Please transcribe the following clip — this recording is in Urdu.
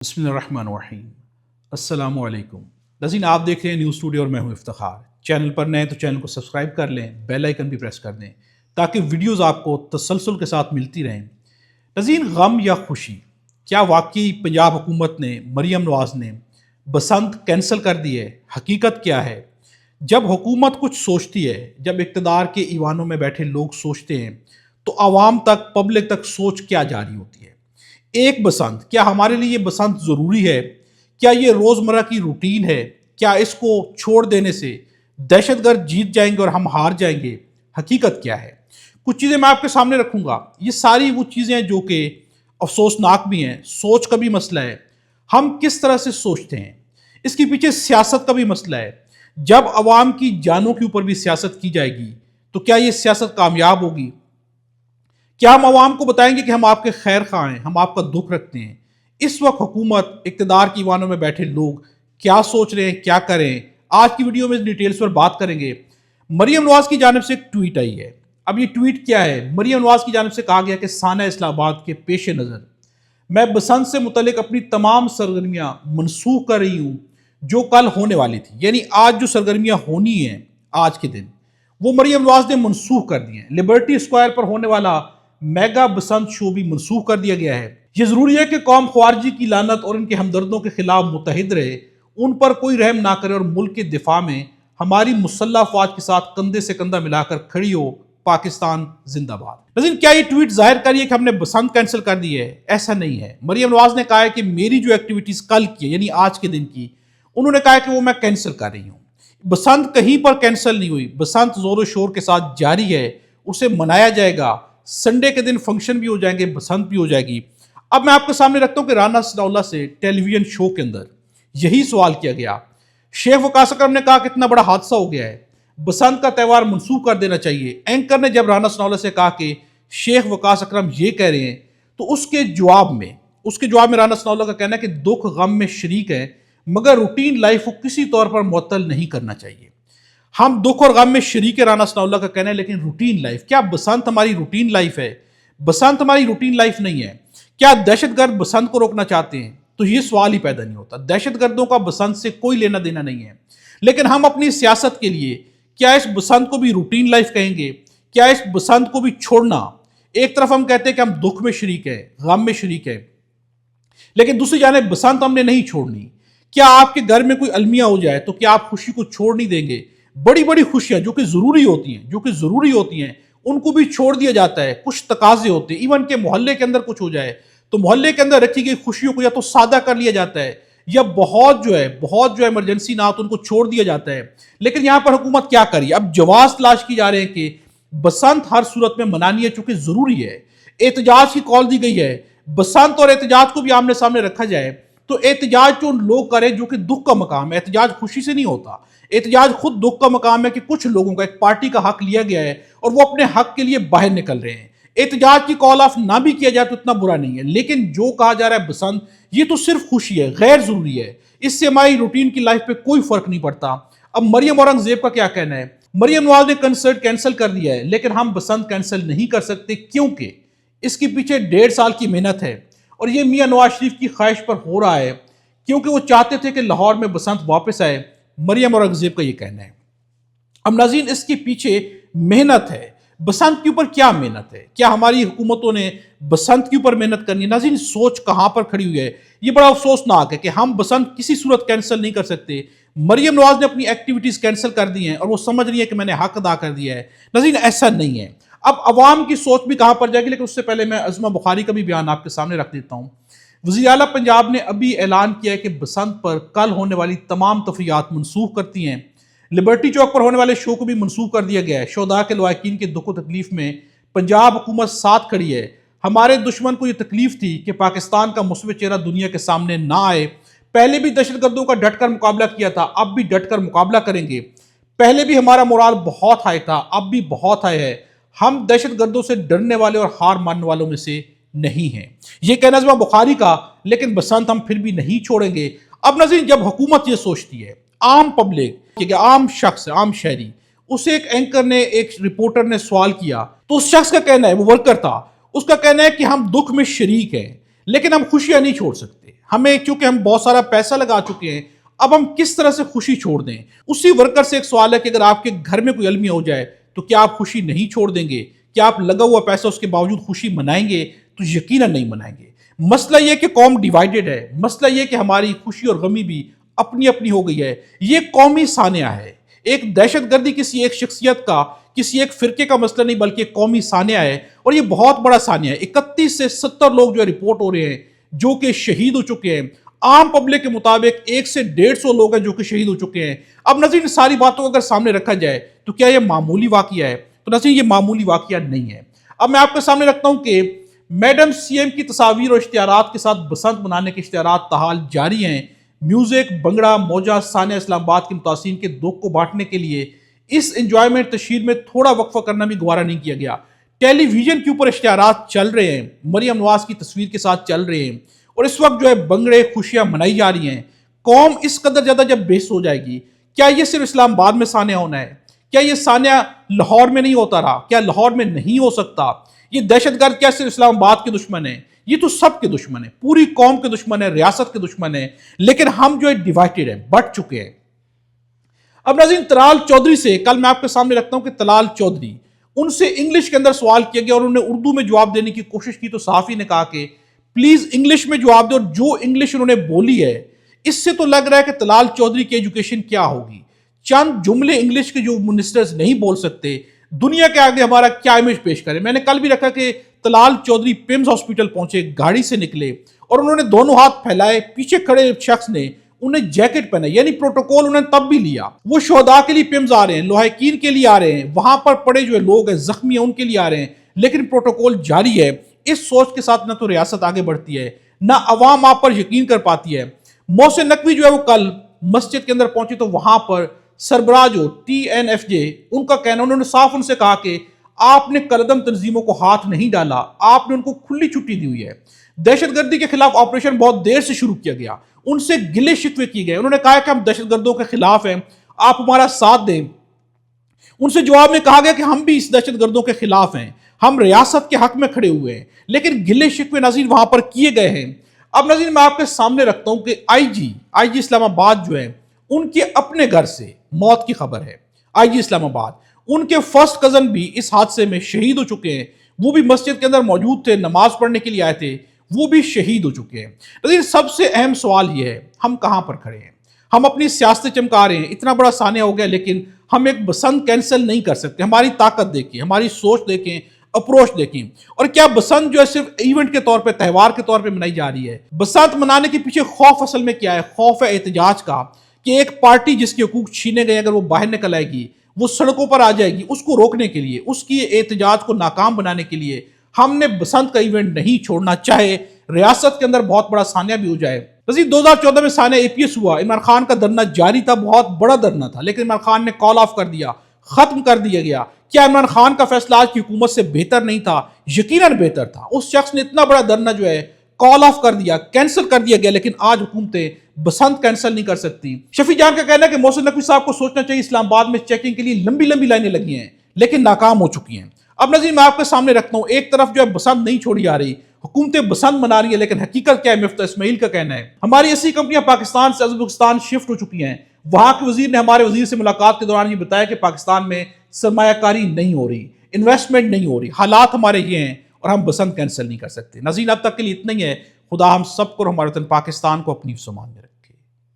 بسم اللہ الرحمن الرحیم۔ السلام علیکم ناظرین، آپ دیکھ رہے ہیں نیوز اسٹوڈیو اور میں ہوں افتخار۔ چینل پر نئے تو چینل کو سبسکرائب کر لیں، بیل آئیکن بھی پریس کر دیں تاکہ ویڈیوز آپ کو تسلسل کے ساتھ ملتی رہیں۔ ناظرین، غم یا خوشی؟ کیا واقعی پنجاب حکومت نے، مریم نواز نے بسنت کینسل کر دی ہے؟ حقیقت کیا ہے؟ جب حکومت کچھ سوچتی ہے، جب اقتدار کے ایوانوں میں بیٹھے لوگ سوچتے ہیں تو عوام تک، پبلک تک سوچ کیا جاری ہوتی ہے؟ ایک بسنت، کیا ہمارے لیے یہ بسنت ضروری ہے؟ کیا یہ روزمرہ کی روٹین ہے؟ کیا اس کو چھوڑ دینے سے دہشت گرد جیت جائیں گے اور ہم ہار جائیں گے؟ حقیقت کیا ہے؟ کچھ چیزیں میں آپ کے سامنے رکھوں گا۔ یہ ساری وہ چیزیں ہیں جو کہ افسوسناک بھی ہیں، سوچ کا بھی مسئلہ ہے، ہم کس طرح سے سوچتے ہیں، اس کے پیچھے سیاست کا بھی مسئلہ ہے۔ جب عوام کی جانوں کے اوپر بھی سیاست کی جائے گی تو کیا یہ سیاست کامیاب ہوگی؟ کیا ہم عوام کو بتائیں گے کہ ہم آپ کے خیر خواہ ہیں، ہم آپ کا دکھ رکھتے ہیں؟ اس وقت حکومت، اقتدار کی ایوانوں میں بیٹھے لوگ کیا سوچ رہے ہیں، کیا کریں؟ آج کی ویڈیو میں اس ڈیٹیلز پر بات کریں گے۔ مریم نواز کی جانب سے ایک ٹویٹ آئی ہے۔ اب یہ ٹویٹ کیا ہے؟ مریم نواز کی جانب سے کہا گیا کہ سانحہ اسلام آباد کے پیش نظر میں بسنت سے متعلق اپنی تمام سرگرمیاں منسوخ کر رہی ہوں جو کل ہونے والی تھی، یعنی آج جو سرگرمیاں ہونی ہیں آج کے دن، وہ مریم نواز نے منسوخ کر دی ہیں۔ لبرٹی اسکوائر پر ہونے والا میگا بسنت شو بھی منسوخ کر دیا گیا ہے۔ یہ ضروری ہے کہ قوم خوارجی کی لعنت اور ان کے ہمدردوں کے خلاف متحد رہے، ان پر کوئی رحم نہ کرے اور ملک کے دفاع میں ہماری مسلح افواج کے ساتھ کندھے سے کندھا ملا کر کھڑی ہو۔ پاکستان زندہ باد۔ لیکن کیا یہ ٹویٹ ظاہر کریے کہ ہم نے بسنت کینسل کر دی ہے؟ ایسا نہیں ہے۔ مریم نواز نے کہا ہے کہ میری جو ایکٹیویٹیز کل کی، یعنی آج کے دن کی، انہوں نے کہا ہے کہ وہ میں کینسل کر رہی ہوں۔ بسنت کہیں پر کینسل نہیں ہوئی، بسنت زور و شور کے ساتھ جاری ہے، اسے منایا جائے گا۔ سنڈے کے دن فنکشن بھی ہو جائیں گے، بسنت بھی ہو جائے گی۔ اب میں آپ کے سامنے رکھتا ہوں کہ رانا ثناءاللہ سے ٹیلی ویژن شو کے اندر یہی سوال کیا گیا۔ شیخ وقاص اکرم نے کہا کہ اتنا بڑا حادثہ ہو گیا ہے، بسنت کا تہوار منسوخ کر دینا چاہیے۔ اینکر نے جب رانا ثناءاللہ سے کہا کہ شیخ وقاص اکرم یہ کہہ رہے ہیں تو اس کے جواب میں رانا ثناءاللہ کا کہنا ہے کہ دکھ غم میں شریک ہے، مگر روٹین لائف کو کسی طور پر معطل نہیں کرنا چاہیے۔ ہم دکھ اور غم میں شریک رانا ثناءاللہ کا کہنا ہے، لیکن روٹین لائف، کیا بسنت ہماری روٹین لائف ہے؟ بسنت ہماری روٹین لائف نہیں ہے۔ کیا دہشت گرد بسنت کو روکنا چاہتے ہیں؟ تو یہ سوال ہی پیدا نہیں ہوتا۔ دہشت گردوں کا بسنت سے کوئی لینا دینا نہیں ہے، لیکن ہم اپنی سیاست کے لیے کیا اس بسنت کو بھی روٹین لائف کہیں گے؟ کیا اس بسنت کو بھی چھوڑنا؟ ایک طرف ہم کہتے ہیں کہ ہم دکھ میں شریک ہیں، غم میں شریک ہیں، لیکن دوسری جانب بسنت ہم نے نہیں چھوڑنی۔ کیا آپ کے گھر میں کوئی المیہ ہو جائے تو کیا آپ خوشی کو چھوڑ نہیں دیں گے؟ بڑی بڑی خوشیاں جو کہ ضروری ہوتی ہیں ان کو بھی چھوڑ دیا جاتا ہے۔ کچھ تقاضے ہوتے ہیں، ایون کہ محلے کے اندر کچھ ہو جائے تو محلے کے اندر رکھی گئی خوشیوں کو یا تو سادہ کر لیا جاتا ہے یا بہت جو ہے ایمرجنسی نہ تو ان کو چھوڑ دیا جاتا ہے۔ لیکن یہاں پر حکومت کیا کری؟ اب جواز تلاش کی جا رہے ہیں کہ بسنت ہر صورت میں منانی ہے چونکہ ضروری ہے۔ احتجاج کی کال دی گئی ہے، بسنت اور احتجاج کو بھی آمنے سامنے رکھا جائے تو احتجاج جو لوگ کریں جو کہ دکھ کا مقام ہے، احتجاج خوشی سے نہیں ہوتا، احتجاج خود دکھ کا مقام ہے کہ کچھ لوگوں کا، ایک پارٹی کا حق لیا گیا ہے اور وہ اپنے حق کے لیے باہر نکل رہے ہیں۔ احتجاج کی کال آف نہ بھی کیا جائے تو اتنا برا نہیں ہے، لیکن جو کہا جا رہا ہے بسنت، یہ تو صرف خوشی ہے، غیر ضروری ہے، اس سے ہماری روٹین کی لائف پہ کوئی فرق نہیں پڑتا۔ اب مریم اورنگزیب کا کیا کہنا ہے؟ مریم نواز نے کنسرٹ کینسل کر دیا ہے، لیکن ہم بسنت کینسل نہیں کر سکتے کیونکہ اس کے پیچھے 1.5 سال کی محنت ہے اور یہ میاں نواز شریف کی خواہش پر ہو رہا ہے کیونکہ وہ چاہتے تھے کہ لاہور میں بسنت واپس آئے۔ مریم اورنگزیب کا یہ کہنا ہے۔ اب ناظرین، اس کے پیچھے محنت ہے۔ بسنت کے اوپر کیا محنت ہے؟ کیا ہماری حکومتوں نے بسنت کے اوپر محنت کرنی ہے؟ ناظرین، سوچ کہاں پر کھڑی ہوئی ہے؟ یہ بڑا افسوسناک ہے کہ ہم بسنت کسی صورت کینسل نہیں کر سکتے۔ مریم نواز نے اپنی ایکٹیویٹیز کینسل کر دی ہیں اور وہ سمجھ رہی ہے کہ میں نے حق ادا کر دیا ہے۔ ناظرین، ایسا نہیں ہے۔ اب عوام کی سوچ بھی کہاں پر جائے گی، لیکن اس سے پہلے میں عظمہ بخاری کا بھی بیان آپ کے سامنے رکھ دیتا ہوں۔ وزیر اعلیٰ پنجاب نے ابھی اعلان کیا ہے کہ بسنت پر کل ہونے والی تمام تفریحات منسوخ کرتی ہیں۔ لبرٹی چوک پر ہونے والے شو کو بھی منسوخ کر دیا گیا ہے۔ شہداء کے لواحقین کے دکھ و تکلیف میں پنجاب حکومت ساتھ کھڑی ہے۔ ہمارے دشمن کو یہ تکلیف تھی کہ پاکستان کا مثبت چہرہ دنیا کے سامنے نہ آئے۔ پہلے بھی دہشت گردوں کا ڈٹ کر مقابلہ کیا تھا، اب بھی ڈٹ کر مقابلہ کریں گے۔ پہلے بھی ہمارا مورال بہت ہائی تھا، اب بھی بہت ہائی ہے۔ ہم دہشت گردوں سے ڈرنے والے اور ہار ماننے والوں میں سے نہیں ہیں۔ یہ کہنا عظمہ بخاری کا، لیکن بسنت ہم پھر بھی نہیں چھوڑیں گے۔ اب ناظرین، جب حکومت یہ سوچتی ہے، عام پبلک، کہ عام شخص، عام شہری، اسے ایک اینکر نے، ایک رپورٹر نے سوال کیا تو اس شخص کا کہنا ہے، وہ ورکر تھا، اس کا کہنا ہے کہ ہم دکھ میں شریک ہیں لیکن ہم خوشیاں نہیں چھوڑ سکتے، ہمیں چونکہ ہم بہت سارا پیسہ لگا چکے ہیں، اب ہم کس طرح سے خوشی چھوڑ دیں؟ اسی ورکر سے ایک سوال ہے کہ اگر آپ کے گھر میں کوئی المیہ ہو جائے تو کیا آپ خوشی نہیں چھوڑ دیں گے؟ کیا آپ لگا ہوا پیسہ اس کے باوجود خوشی منائیں گے؟ تو یقیناً نہیں منائیں گے۔ مسئلہ یہ کہ قوم ڈیوائیڈڈ ہے، مسئلہ یہ کہ ہماری خوشی اور غمی بھی اپنی اپنی ہو گئی ہے۔ یہ قومی سانحہ ہے۔ ایک دہشت گردی کسی ایک شخصیت کا، کسی ایک فرقے کا مسئلہ نہیں، بلکہ ایک قومی سانحہ ہے، اور یہ بہت بڑا سانحہ ہے۔ 31 سے 70 لوگ جو رپورٹ ہو رہے ہیں جو کہ شہید ہو چکے ہیں۔ عام پبلک کے مطابق 1 سے 150 لوگ ہیں جو کہ شہید ہو چکے ہیں۔ اب ناظرین، ساری باتوں کو اگر سامنے رکھا جائے تو کیا یہ معمولی واقعہ ہے؟ تو ناظرین، یہ معمولی واقعہ نہیں ہے۔ اب میں آپ کے سامنے رکھتا ہوں کہ میڈم سی ایم کی تصاویر اور اشتہارات کے ساتھ بسنت منانے کے اشتہارات تاحال جاری ہیں۔ میوزک، بنگڑا، موجہ، سانحہ اسلام آباد کے متاثرین کے دکھ کو بانٹنے کے لیے اس انجوائمنٹ تشہیر میں تھوڑا وقفہ کرنا بھی گوارا نہیں کیا گیا۔ ٹیلی ویژن کے اوپر اشتہارات چل رہے ہیں، مریم نواز کی تصویر کے ساتھ چل رہے ہیں، اور اس وقت جو ہے بنگڑے، خوشیاں منائی جا رہی ہیں۔ قوم اس قدر زیادہ جب بیس ہو جائے گی، کیا یہ صرف اسلام آباد میں سانحہ ہونا ہے؟ کیا یہ سانحہ لاہور میں نہیں ہوتا رہا؟ کیا لاہور میں نہیں ہو سکتا؟ یہ دہشت گرد کیا صرف اسلام آباد کے دشمن ہیں؟ یہ تو سب کے دشمن ہیں، پوری قوم کے دشمن ہیں، ریاست کے دشمن ہیں، لیکن ہم جو ہے ڈیوائیڈڈ ہیں، بٹ چکے ہیں۔ اب ناظرین، طلال چودھری سے کل میں آپ کے سامنے رکھتا ہوں کہ طلال چودھری، ان سے انگلش کے اندر سوال کیا گیا اور انہوں نے اردو میں جواب دینے کی کوشش کی، تو صحافی نے کہا کہ پلیز انگلش میں جواب دے، اور جو انگلش انہوں نے بولی ہے اس سے تو لگ رہا ہے کہ طلال چودھری کی ایجوکیشن کیا ہوگی۔ چند جملے انگلش کے جو منسٹرز نہیں بول سکتے، دنیا کے آگے ہمارا کیا امیج پیش کرے؟ میں نے کل بھی رکھا کہ طلال چودھری پیمز ہاسپٹل پہنچے، گاڑی سے نکلے اور انہوں نے دونوں ہاتھ پھیلائے، پیچھے کھڑے شخص نے انہیں جیکٹ پہنا، یعنی پروٹوکول انہیں تب بھی لیا۔ وہ شہداء کے لیے پیمز آ رہے ہیں، لوہیکین کے لیے آ رہے ہیں، وہاں پر پڑے جو لوگ ہیں زخمی ہیں ان کے لیے آ رہے ہیں، لیکن پروٹوکول جاری ہے۔ اس سوچ کے ساتھ نہ تو ریاست آگے بڑھتی ہے، نہ عوام آپ پر یقین کر پاتی ہے۔ محسن نقوی جو ہے وہ کل مسجد کے اندر پہنچے تو وہاں پر سربراہ جو TNFJ ان کا کہنا، انہوں نے صاف ان سے کہا کہ آپ نے کالعدم تنظیموں کو ہاتھ نہیں ڈالا، آپ نے ان کو کھلی چھٹی دی ہوئی ہے۔ دہشت گردی کے خلاف آپریشن بہت دیر سے شروع کیا گیا، ان سے گلے شکوے کی گئے، انہوں نے کہا کہ ہم دہشت گردوں کے خلاف ہیں، آپ ہمارا ساتھ دیں۔ ان سے جواب میں کہا گیا کہ ہم بھی اس دہشت گردوں کے خلاف ہیں، ہم ریاست کے حق میں کھڑے ہوئے ہیں، لیکن گلے شکوے ناظرین وہاں پر کیے گئے ہیں۔ اب ناظرین، میں آپ کے سامنے رکھتا ہوں کہ آئی جی اسلام آباد جو ہے ان کے اپنے گھر سے موت کی خبر ہے۔ آئی جی اسلام آباد، ان کے فرسٹ کزن بھی اس حادثے میں شہید ہو چکے ہیں، وہ بھی مسجد کے اندر موجود تھے، نماز پڑھنے کے لیے آئے تھے، وہ بھی شہید ہو چکے ہیں۔ لیکن سب سے اہم سوال یہ ہے، ہم کہاں پر کھڑے ہیں؟ ہم اپنی سیاستیں چمکا رہے ہیں، اتنا بڑا سانحہ ہو گیا، لیکن ہم ایک بسنت کینسل نہیں کر سکتے۔ ہماری طاقت دیکھیں، ہماری سوچ دیکھیں، اپروچ دیکھیں، اور کیا بسنت جو ہے صرف ایونٹ کے طور پہ، تہوار کے طور پہ منائی جا رہی ہے؟ بسنت منانے کے پیچھے خوف اصل میں کیا ہے؟ خوف ہے احتجاج کا، کہ ایک پارٹی جس کے حقوق چھینے گئے اگر وہ باہر نکل آئے گی، وہ سڑکوں پر آ جائے گی، اس کو روکنے کے لیے، اس کی احتجاج کو ناکام بنانے کے لیے ہم نے بسنت کا ایونٹ نہیں چھوڑنا، چاہے ریاست کے اندر بہت بڑا سانحہ بھی ہو جائے۔ 2014 میں سانحہ APS ہوا، عمران خان کا دھرنا جاری تھا، بہت بڑا دھرنا تھا، لیکن عمران خان نے کال آف کر دیا، ختم کر دیا گیا۔ کیا عمران خان کا فیصلہ آج کی حکومت سے بہتر نہیں تھا؟ یقیناً بہتر تھا۔ اس شخص نے اتنا بڑا دھرنا جو ہے کال آف کر دیا، کینسل کر دیا گیا، لیکن آج حکومتیں بسنت کینسل نہیں کر سکتی۔ شفیع جان کا کہنا ہے کہ محسن نقوی صاحب کو سوچنا چاہیے، اسلام آباد میں چیکنگ کے لیے لمبی لمبی لائنیں لگی ہیں لیکن ناکام ہو چکی ہیں۔ اب ناظرین، میں آپ کے سامنے رکھتا ہوں، ایک طرف جو ہے بسنت نہیں چھوڑی جا رہی، حکومتیں بسنت منا رہی ہیں، لیکن حقیقت کیا ہے؟ مفتاح اسماعیل کا کہنا ہے ہماری 80 کمپنیاں پاکستان سے ازبکستان شفٹ ہو چکی ہیں۔ وہاں کے وزیر نے ہمارے وزیر سے ملاقات کے دوران یہ بتایا کہ پاکستان میں سرمایہ کاری نہیں ہو رہی، انویسٹمنٹ نہیں ہو رہی، حالات ہمارے یہ ہیں اور ہم بسنت کینسل نہیں کر سکتے۔ ناظرین، اب تک کے لیے اتنا ہی ہے۔ خدا ہم سب کو اور ہمارے وطن پاکستان کو اپنی حفظ و امان میں رکھے۔